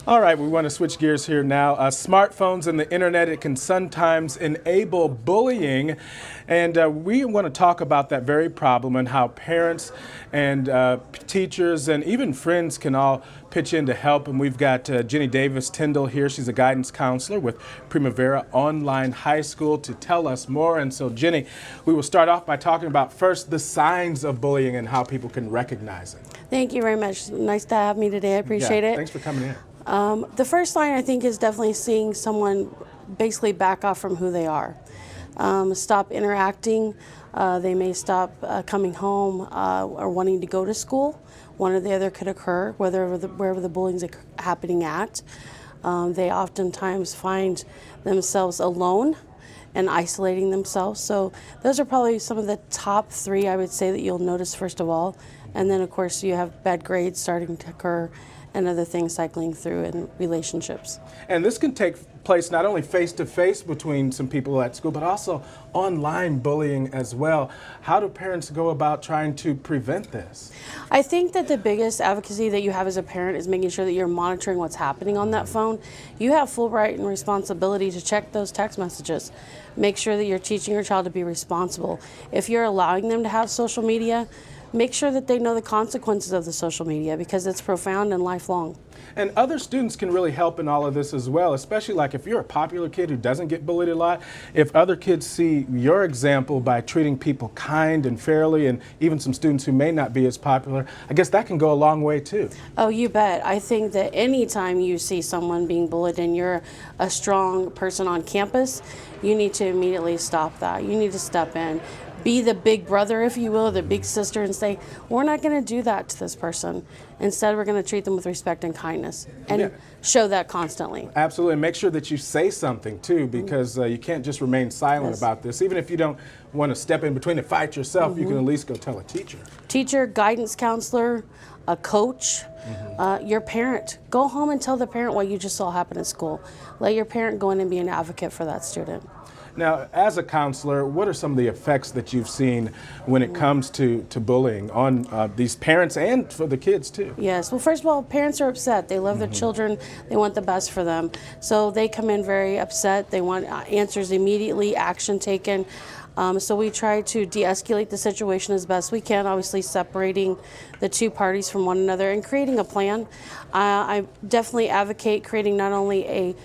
All right, we want to switch gears here now. Smartphones and the internet, it can sometimes enable bullying. And we want to talk about that very problem and how parents and teachers and even friends can all pitch in to help. And we've got Jenny Davis Tyndall here. She's a guidance counselor with Primavera Online High School to tell us more. And so, Jenny, we will start off by talking about first the signs of bullying and how people can recognize it. Thank you very much. Nice to have me today. I appreciate it. Thanks for coming in. The first sign I think is definitely seeing someone basically back off from who they are. Stop interacting. They may stop coming home or wanting to go to school. One or the other could occur, wherever the bullying is happening at. They oftentimes find themselves alone and isolating themselves. So those are probably some of the top three I would say that you'll notice first of all. And then of course you have bad grades starting to occur and other things cycling through in relationships. And this can take place not only face-to-face between some people at school, but also online bullying as well. How do parents go about trying to prevent this? I think that the biggest advocacy that you have as a parent is making sure that you're monitoring what's happening on that phone. You have full right and responsibility to check those text messages. Make sure that you're teaching your child to be responsible. If you're allowing them to have social media, make sure that they know the consequences of the social media because it's profound and lifelong. And other students can really help in all of this as well, especially like if you're a popular kid who doesn't get bullied a lot. If other kids see your example by treating people kind and fairly, and even some students who may not be as popular, I guess that can go a long way too. Oh, you bet. I think that anytime you see someone being bullied and you're a strong person on campus, you need to immediately stop that. You need to step in. Be the big brother, if you will, the big sister, and say, we're not going to do that to this person. Instead, we're going to treat them with respect and kindness and show that constantly. Absolutely. And make sure that you say something, too, because you can't just remain silent about this. Even if you don't want to step in between and fight yourself, you can at least go tell a teacher. Teacher, guidance counselor, a coach, your parent. Go home and tell the parent what you just saw happen at school. Let your parent go in and be an advocate for that student. Now, as a counselor, what are some of the effects that you've seen when it comes to bullying on these parents and for the kids too? Yes, well, first of all, parents are upset. They love their children. They want the best for them. So they come in very upset. They want answers immediately, action taken. So we try to de-escalate the situation as best we can, obviously separating the two parties from one another and creating a plan. I definitely advocate creating not only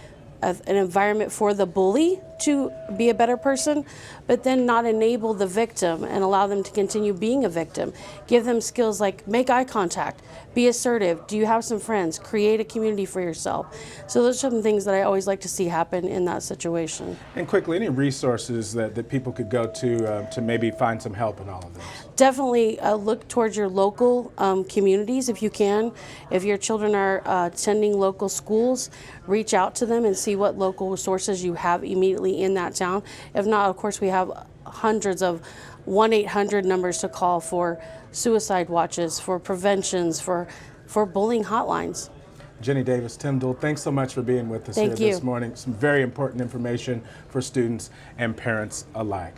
an environment for the bully to be a better person, but then not enable the victim and allow them to continue being a victim. Give them skills like make eye contact, be assertive, do you have some friends, create a community for yourself. So those are some things that I always like to see happen in that situation. And quickly, any resources that people could go to maybe find some help in all of this? Definitely look towards your local communities if you can. If your children are attending local schools, reach out to them and see what local resources you have immediately in that town. If not, of course, we have hundreds of 1-800 numbers to call for suicide watches, for preventions, for bullying hotlines. Jenny Davis Tyndall, thanks so much for being with us here this morning. Some very important information for students and parents alike.